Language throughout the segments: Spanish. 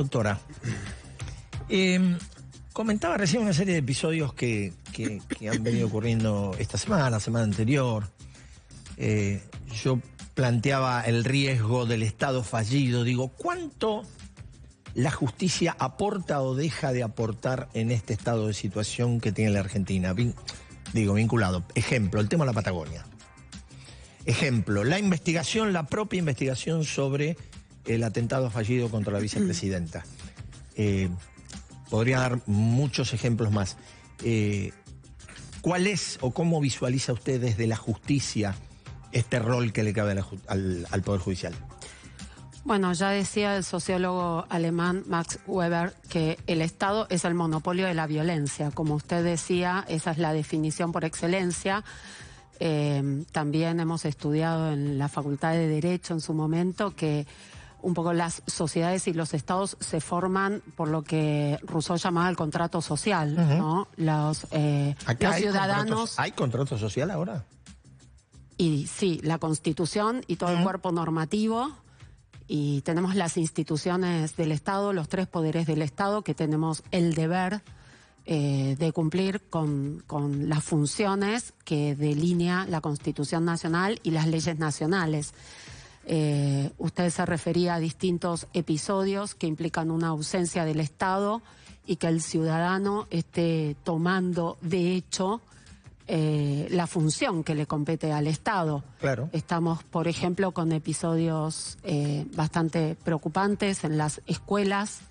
Doctora, comentaba recién una serie de episodios que han venido ocurriendo esta semana, semana anterior. Yo planteaba el riesgo del Estado fallido. Digo, ¿cuánto la justicia aporta o deja de aportar en este estado de situación que tiene la Argentina? Vinculado. Ejemplo, el tema de la Patagonia. Ejemplo, la propia investigación sobre el atentado fallido contra la vicepresidenta. Podría dar muchos ejemplos más. ¿Cuál es o cómo visualiza usted desde la justicia este rol que le cabe al Poder Judicial? Bueno, ya decía el sociólogo alemán Max Weber que el Estado es el monopolio de la violencia. Como usted decía, esa es la definición por excelencia. También hemos estudiado en la Facultad de Derecho en su momento que un poco las sociedades y los estados se forman por lo que Rousseau llamaba el contrato social, ¿no? Los ciudadanos... ¿Hay contrato social ahora? Y sí, la Constitución y todo el cuerpo normativo, y tenemos las instituciones del Estado, los tres poderes del Estado, que tenemos el deber de cumplir con las funciones que delinea la Constitución Nacional y las leyes nacionales. Usted se refería a distintos episodios que implican una ausencia del Estado y que el ciudadano esté tomando de hecho la función que le compete al Estado. Claro. Estamos, por ejemplo, con episodios bastante preocupantes en las escuelas,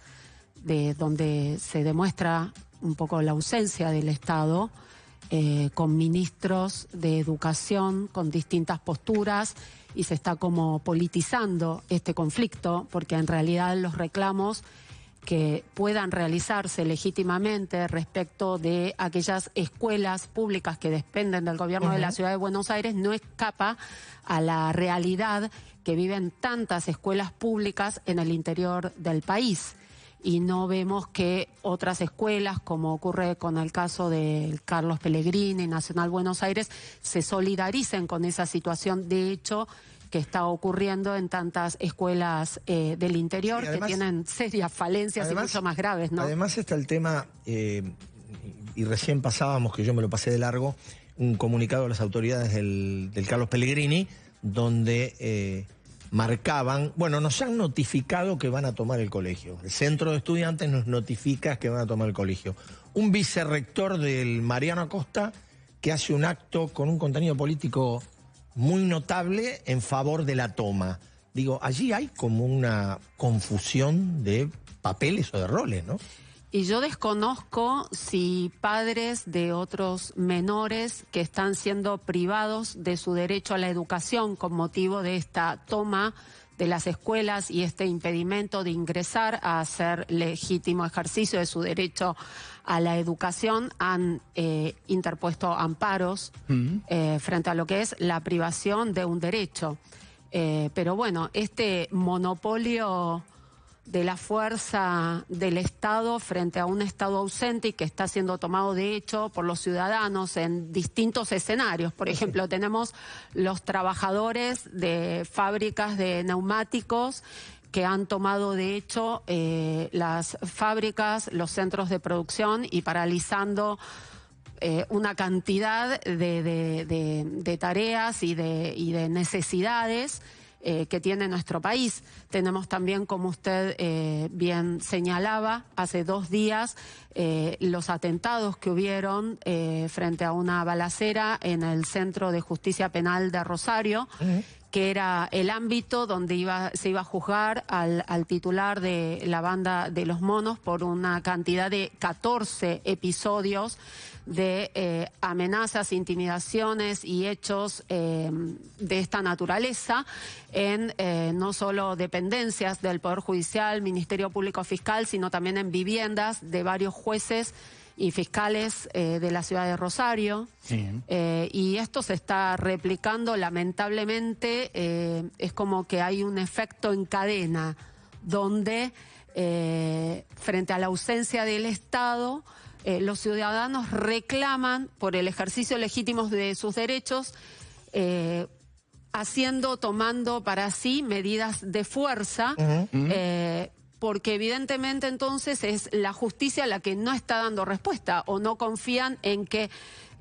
donde se demuestra un poco la ausencia del Estado, con ministros de educación con distintas posturas, y se está como politizando este conflicto, porque en realidad los reclamos que puedan realizarse legítimamente respecto de aquellas escuelas públicas que dependen del gobierno de la Ciudad de Buenos Aires no escapa a la realidad que viven tantas escuelas públicas en el interior del país. Y no vemos que otras escuelas, como ocurre con el caso de Carlos Pellegrini, Nacional Buenos Aires, se solidaricen con esa situación, de hecho, que está ocurriendo en tantas escuelas del interior, además, que tienen serias falencias, además, y mucho más graves, ¿no? Además está el tema, y recién pasábamos, que yo me lo pasé de largo, un comunicado de las autoridades del Carlos Pellegrini, donde... marcaban, bueno, nos han notificado que van a tomar el colegio. El centro de estudiantes nos notifica que van a tomar el colegio. Un vicerrector del Mariano Acosta que hace un acto con un contenido político muy notable en favor de la toma. Digo, allí hay como una confusión de papeles o de roles, ¿no? Y yo desconozco si padres de otros menores que están siendo privados de su derecho a la educación con motivo de esta toma de las escuelas y este impedimento de ingresar a hacer legítimo ejercicio de su derecho a la educación han interpuesto amparos frente a lo que es la privación de un derecho. Pero bueno, este monopolio de la fuerza del Estado frente a un Estado ausente y que está siendo tomado de hecho por los ciudadanos en distintos escenarios. Por ejemplo, tenemos los trabajadores de fábricas de neumáticos que han tomado de hecho las fábricas, los centros de producción, y paralizando una cantidad de tareas y de necesidades que tiene nuestro país. Tenemos también, como usted bien señalaba, hace 2 días los atentados que hubieron frente a una balacera en el Centro de Justicia Penal de Rosario, que era el ámbito donde se iba a juzgar al titular de la banda de Los Monos por una cantidad de 14 episodios de amenazas, intimidaciones y hechos de esta naturaleza en no solo dependencias del Poder Judicial, Ministerio Público Fiscal, sino también en viviendas de varios jueces y fiscales de la ciudad de Rosario. Sí. Y esto se está replicando, lamentablemente. Es como que hay un efecto en cadena donde frente a la ausencia del Estado, los ciudadanos reclaman por el ejercicio legítimo de sus derechos, tomando para sí medidas de fuerza, porque evidentemente entonces es la justicia la que no está dando respuesta o no confían en que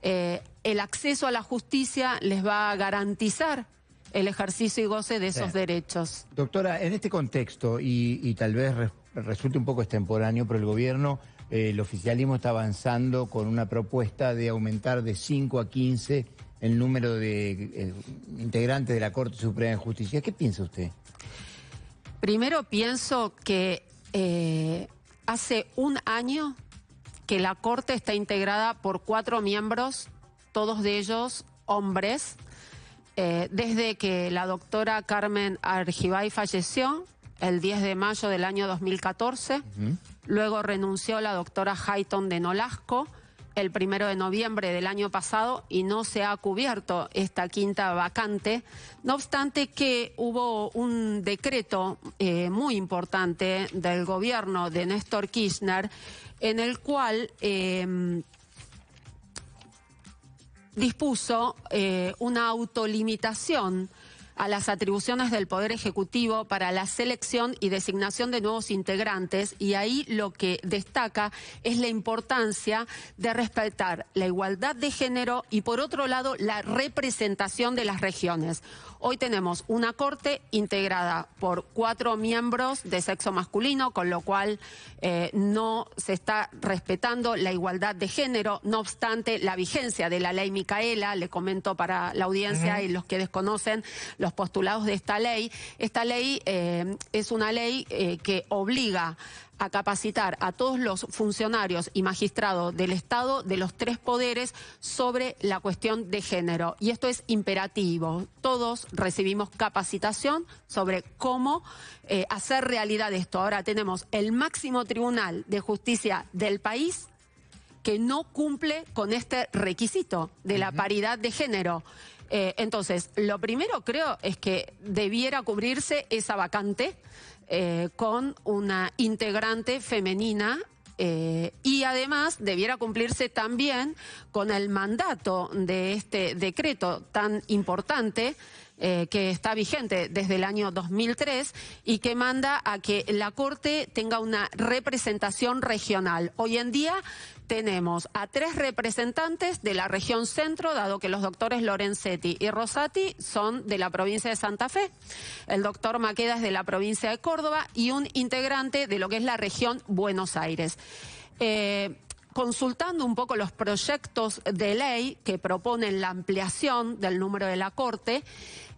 el acceso a la justicia les va a garantizar el ejercicio y goce de esos derechos. Doctora, en este contexto, y tal vez resulte un poco extemporáneo, pero el gobierno, el oficialismo está avanzando con una propuesta de aumentar de 5 a 15 el número de integrantes de la Corte Suprema de Justicia. ¿Qué piensa usted? Primero pienso que hace un año que la Corte está integrada por 4 miembros, todos de ellos hombres, desde que la doctora Carmen Argibay falleció el 10 de mayo del año 2014, luego renunció la doctora Hayton de Nolasco el 1 de noviembre del año pasado y no se ha cubierto esta quinta vacante, no obstante que hubo un decreto muy importante del gobierno de Néstor Kirchner en el cual dispuso una autolimitación a las atribuciones del Poder Ejecutivo para la selección y designación de nuevos integrantes, y ahí lo que destaca es la importancia de respetar la igualdad de género y, por otro lado, la representación de las regiones. Hoy tenemos una Corte integrada por 4 miembros de sexo masculino, con lo cual no se está respetando la igualdad de género. No obstante, la vigencia de la ley Micaela, le comento para la audiencia y los que desconocen los postulados de esta ley es una ley que obliga a capacitar a todos los funcionarios y magistrados del Estado, de los 3 poderes, sobre la cuestión de género. Y esto es imperativo. Todos recibimos capacitación sobre cómo hacer realidad esto. Ahora tenemos el máximo tribunal de justicia del país que no cumple con este requisito de la paridad de género. Entonces, lo primero creo es que debiera cubrirse esa vacante con una integrante femenina y además debiera cumplirse también con el mandato de este decreto tan importante que está vigente desde el año 2003 y que manda a que la Corte tenga una representación regional. Hoy en día tenemos a 3 representantes de la región centro, dado que los doctores Lorenzetti y Rosati son de la provincia de Santa Fe, el doctor Maqueda es de la provincia de Córdoba y un integrante de lo que es la región Buenos Aires. Consultando un poco los proyectos de ley que proponen la ampliación del número de la Corte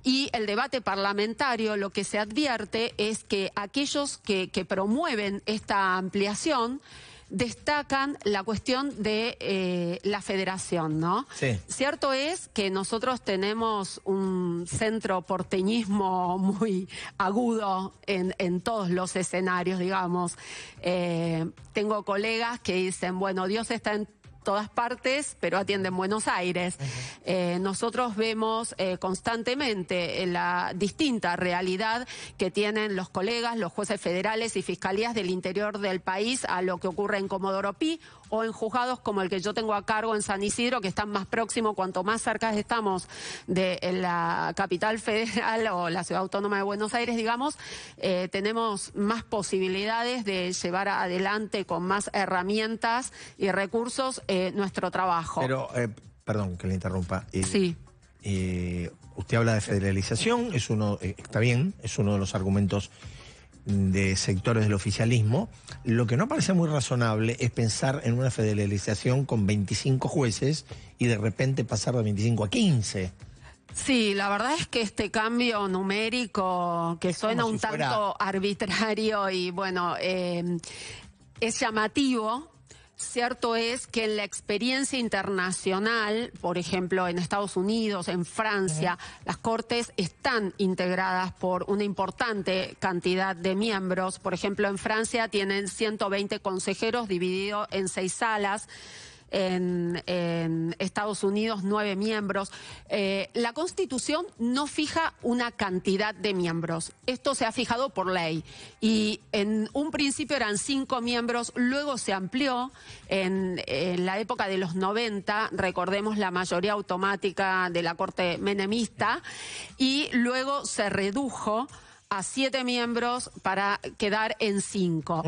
y el debate parlamentario, lo que se advierte es que aquellos que promueven esta ampliación destacan la cuestión de la federación, ¿no? Sí. Cierto es que nosotros tenemos un centro porteñismo muy agudo en todos los escenarios, digamos. Tengo colegas que dicen, bueno, Dios está en todas partes, pero atiende en Buenos Aires. Nosotros vemos constantemente la distinta realidad que tienen los colegas, los jueces federales y fiscalías del interior del país a lo que ocurre en Comodoro Pi o en juzgados como el que yo tengo a cargo en San Isidro, que están más próximos, cuanto más cerca estamos de la capital federal o la ciudad autónoma de Buenos Aires, digamos, tenemos más posibilidades de llevar adelante con más herramientas y recursos nuestro trabajo. Pero, perdón que le interrumpa. Sí. Usted habla de federalización, está bien, es uno de los argumentos de sectores del oficialismo. Lo que no parece muy razonable es pensar en una federalización con 25 jueces y de repente pasar de 25 a 15. Sí, la verdad es que este cambio numérico que suena un tanto arbitrario y bueno, es llamativo. Cierto es que en la experiencia internacional, por ejemplo, en Estados Unidos, en Francia, las Cortes están integradas por una importante cantidad de miembros. Por ejemplo, en Francia tienen 120 consejeros divididos en 6 salas. En Estados Unidos 9 miembros. La Constitución no fija una cantidad de miembros. Esto se ha fijado por ley. Y en un principio eran 5 miembros, luego se amplió en la época de los 90, recordemos la mayoría automática de la Corte menemista, y luego se redujo a 7 miembros para quedar en 5.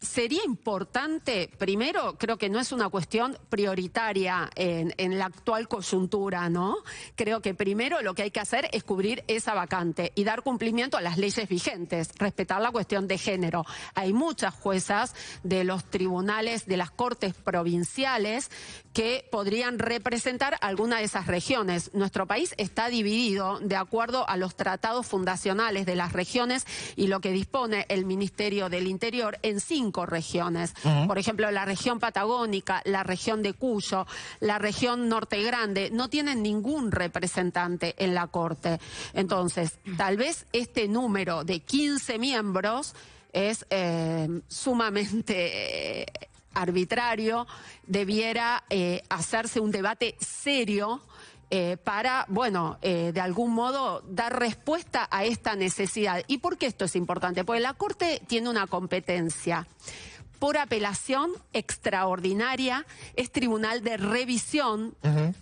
Sería importante, primero, creo que no es una cuestión prioritaria en la actual coyuntura, ¿no? Creo que primero lo que hay que hacer es cubrir esa vacante y dar cumplimiento a las leyes vigentes, respetar la cuestión de género. Hay muchas juezas de los tribunales, de las cortes provinciales, que podrían representar alguna de esas regiones. Nuestro país está dividido de acuerdo a los tratados fundacionales de las regiones y lo que dispone el Ministerio del Interior en 5 regiones. Por ejemplo, la región patagónica, la región de Cuyo, la región Norte Grande, no tienen ningún representante en la Corte. Entonces, tal vez este número de 15 miembros es sumamente arbitrario, debiera hacerse un debate serio para, bueno, de algún modo dar respuesta a esta necesidad. ¿Y por qué esto es importante? Porque la Corte tiene una competencia por apelación extraordinaria, es tribunal de revisión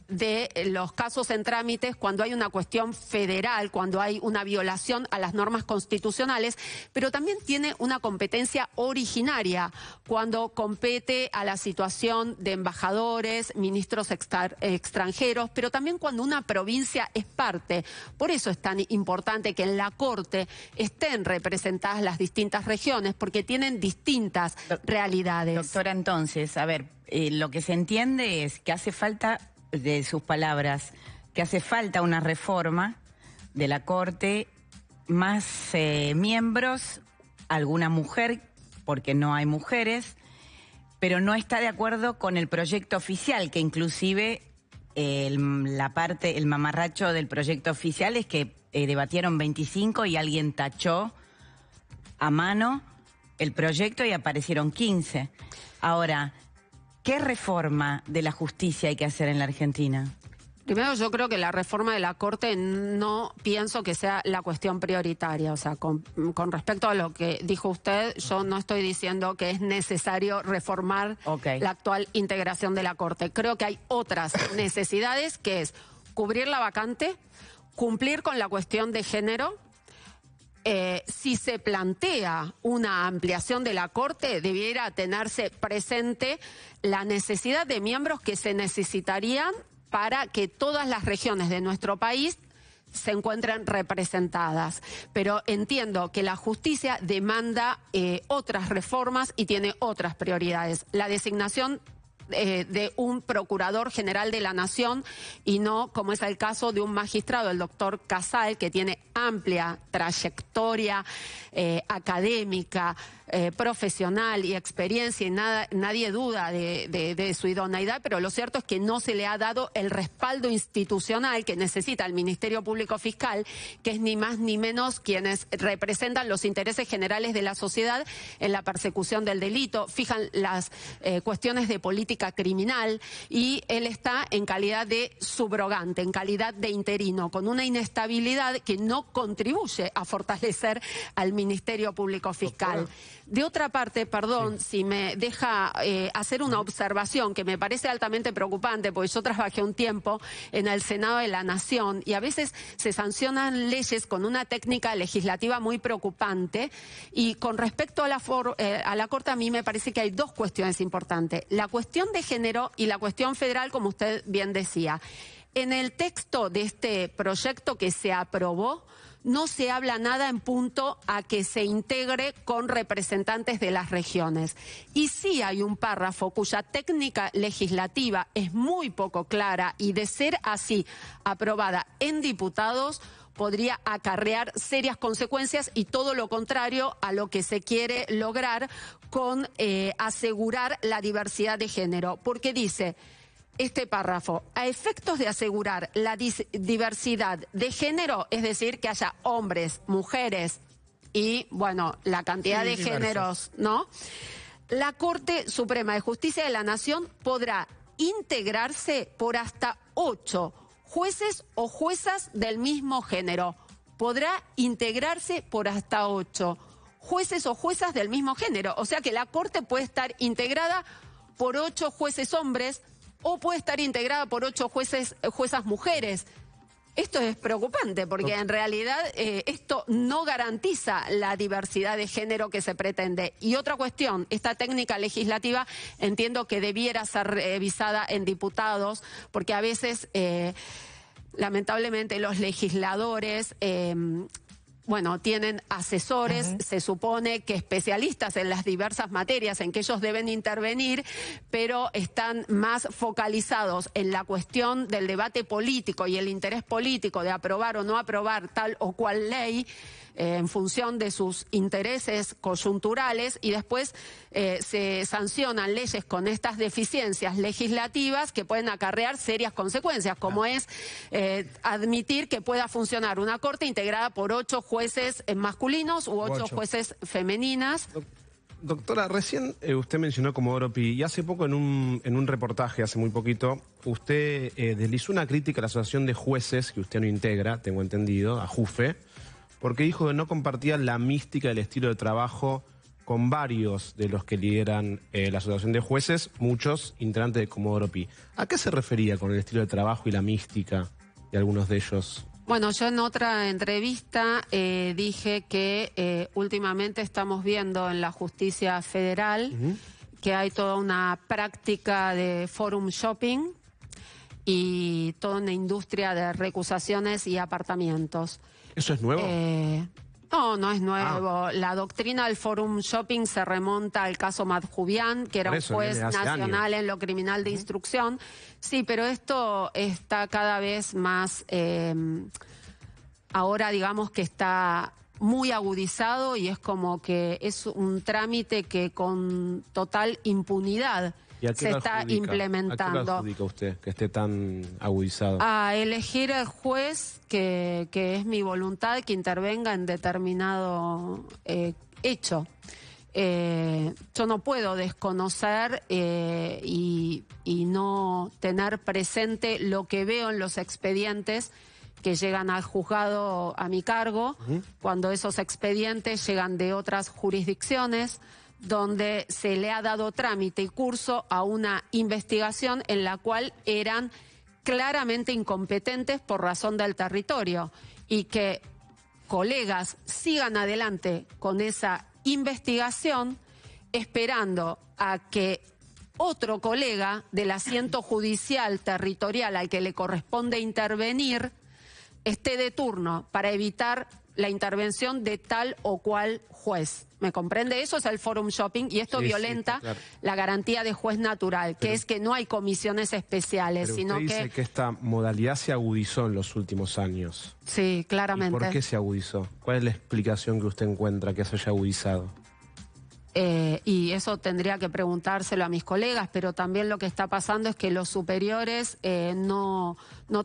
de los casos en trámites cuando hay una cuestión federal, cuando hay una violación a las normas constitucionales, pero también tiene una competencia originaria cuando compete a la situación de embajadores, ministros extranjeros, pero también cuando una provincia es parte. Por eso es tan importante que en la Corte estén representadas las distintas regiones, porque tienen distintas realidades. Doctora, entonces, a ver, lo que se entiende es que hace falta, de sus palabras, que hace falta una reforma de la Corte, más miembros, alguna mujer, porque no hay mujeres, pero no está de acuerdo con el proyecto oficial, que inclusive el mamarracho del proyecto oficial es que debatieron 25 y alguien tachó a mano el proyecto y aparecieron 15. Ahora, ¿qué reforma de la justicia hay que hacer en la Argentina? Primero, yo creo que la reforma de la Corte no pienso que sea la cuestión prioritaria. O sea, con respecto a lo que dijo usted, yo no estoy diciendo que es necesario reformar la actual integración de la Corte. Creo que hay otras necesidades, que es cubrir la vacante, cumplir con la cuestión de género. Si se plantea una ampliación de la Corte, debiera tenerse presente la necesidad de miembros que se necesitarían para que todas las regiones de nuestro país se encuentren representadas. Pero entiendo que la justicia demanda otras reformas y tiene otras prioridades. La designación de un procurador general de la Nación y no, como es el caso de un magistrado, el doctor Casal, que tiene amplia trayectoria académica, profesional y experiencia, y nadie duda de su idoneidad, pero lo cierto es que no se le ha dado el respaldo institucional que necesita el Ministerio Público Fiscal, que es ni más ni menos quienes representan los intereses generales de la sociedad en la persecución del delito, fijan las cuestiones de política criminal, y él está en calidad de subrogante, en calidad de interino, con una inestabilidad que no contribuye a fortalecer al Ministerio Público Fiscal. De otra parte, perdón, si me deja hacer una observación que me parece altamente preocupante, porque yo trabajé un tiempo en el Senado de la Nación y a veces se sancionan leyes con una técnica legislativa muy preocupante, y con respecto a la Corte, a mí me parece que hay dos cuestiones importantes: la cuestión de género y la cuestión federal, como usted bien decía. En el texto de este proyecto que se aprobó, no se habla nada en punto a que se integre con representantes de las regiones. Y sí hay un párrafo cuya técnica legislativa es muy poco clara, y de ser así aprobada en diputados podría acarrear serias consecuencias y todo lo contrario a lo que se quiere lograr con asegurar la diversidad de género. Porque dice este párrafo: a efectos de asegurar la diversidad de género, es decir, que haya hombres, mujeres y, bueno, la cantidad de géneros, ¿no? La Corte Suprema de Justicia de la Nación podrá integrarse por hasta 8 jueces o juezas del mismo género. Podrá integrarse por hasta 8 jueces o juezas del mismo género. O sea que la Corte puede estar integrada por 8 jueces hombres, o puede estar integrada por 8 juezas mujeres. Esto es preocupante porque en realidad esto no garantiza la diversidad de género que se pretende. Y otra cuestión, esta técnica legislativa entiendo que debiera ser revisada en diputados porque a veces, lamentablemente, los legisladores... bueno, tienen asesores, se supone que especialistas en las diversas materias en que ellos deben intervenir, pero están más focalizados en la cuestión del debate político y el interés político de aprobar o no aprobar tal o cual ley en función de sus intereses coyunturales y después se sancionan leyes con estas deficiencias legislativas que pueden acarrear serias consecuencias, como es admitir que pueda funcionar una corte integrada por 8 jueces masculinos u 8 jueces femeninas. Doctora, recién usted mencionó Comodoro Pi y hace poco en un reportaje, hace muy poquito, usted deslizó una crítica a la Asociación de Jueces, que usted no integra, tengo entendido, a JUFE, porque dijo que no compartía la mística del estilo de trabajo con varios de los que lideran la Asociación de Jueces, muchos integrantes de Comodoro Pi. ¿A qué se refería con el estilo de trabajo y la mística de algunos de ellos? Bueno, yo en otra entrevista dije que últimamente estamos viendo en la justicia federal que hay toda una práctica de forum shopping y toda una industria de recusaciones y apartamentos. ¿Eso es nuevo? No, no es nuevo. La doctrina del forum shopping se remonta al caso Madjubian, que era un juez nacional en lo criminal de instrucción. Sí, pero esto está cada vez más... ahora digamos que está muy agudizado y es como que es un trámite que con total impunidad se está implementando. ¿A qué lo adjudica usted que esté tan agudizado? A elegir el juez que es mi voluntad que intervenga en determinado hecho. Yo no puedo desconocer y no tener presente lo que veo en los expedientes que llegan al juzgado a mi cargo, cuando esos expedientes llegan de otras jurisdicciones, donde se le ha dado trámite y curso a una investigación en la cual eran claramente incompetentes por razón del territorio y que colegas sigan adelante con esa investigación esperando a que otro colega del asiento judicial territorial al que le corresponde intervenir esté de turno para evitar la intervención de tal o cual juez. ¿Me comprende? Eso es el forum shopping y esto violenta claro, la garantía de juez natural, que es que no hay comisiones especiales, pero sino usted dice que esta modalidad se agudizó en los últimos años. Sí, claramente. ¿Y por qué se agudizó? ¿Cuál es la explicación que usted encuentra que se haya agudizado? Y eso tendría que preguntárselo a mis colegas, pero también lo que está pasando es que los superiores no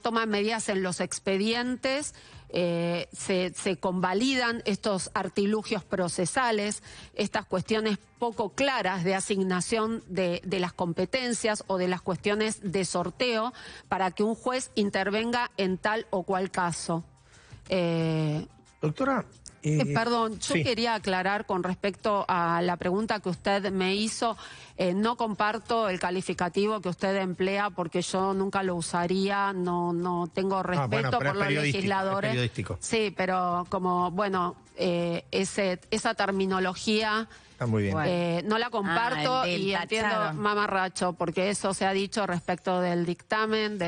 toman medidas en los expedientes, se convalidan estos artilugios procesales, estas cuestiones poco claras de asignación de las competencias o de las cuestiones de sorteo para que un juez intervenga en tal o cual caso. Doctora... Perdón, yo quería aclarar con respecto a la pregunta que usted me hizo. No comparto el calificativo que usted emplea porque yo nunca lo usaría, no tengo respeto por los legisladores. Es periodístico. Sí, pero como, bueno, esa terminología... Está muy bien. No la comparto y entiendo mamarracho, porque eso se ha dicho respecto del dictamen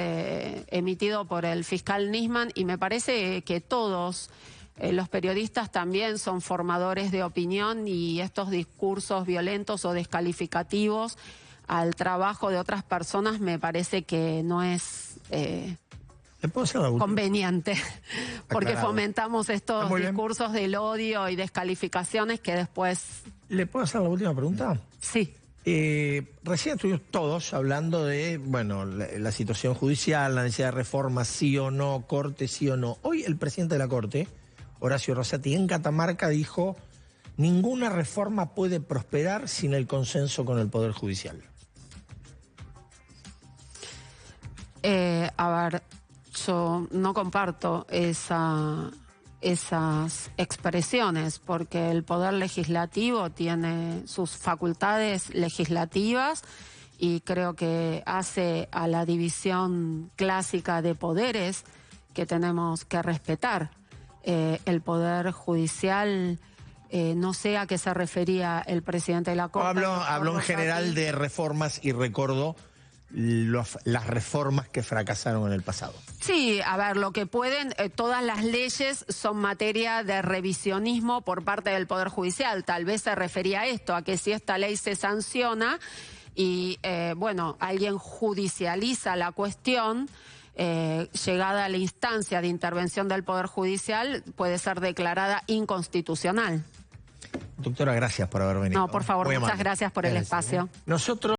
emitido por el fiscal Nisman y me parece que todos... los periodistas también son formadores de opinión y estos discursos violentos o descalificativos al trabajo de otras personas me parece que no es conveniente, porque fomentamos estos discursos del odio y descalificaciones que después... ¿Le puedo hacer la última pregunta? Sí. Recién estuvimos todos hablando de, bueno, la situación judicial, la necesidad de reforma, sí o no, corte, sí o no. Hoy el presidente de la Corte, Horacio Rosati, en Catamarca dijo: ninguna reforma puede prosperar sin el consenso con el Poder Judicial. A ver, yo no comparto esas expresiones porque el Poder Legislativo tiene sus facultades legislativas y creo que hace a la división clásica de poderes que tenemos que respetar. El Poder Judicial, no sé a qué se refería el presidente de la Corte. Habló en general de reformas y recordó las reformas que fracasaron en el pasado. Sí, a ver, lo que pueden, todas las leyes son materia de revisionismo por parte del Poder Judicial. Tal vez se refería a esto, a que si esta ley se sanciona y, alguien judicializa la cuestión, llegada a la instancia de intervención del Poder Judicial, puede ser declarada inconstitucional. Doctora, gracias por haber venido. No, por favor, Muy muchas amable. gracias por el espacio. Nosotros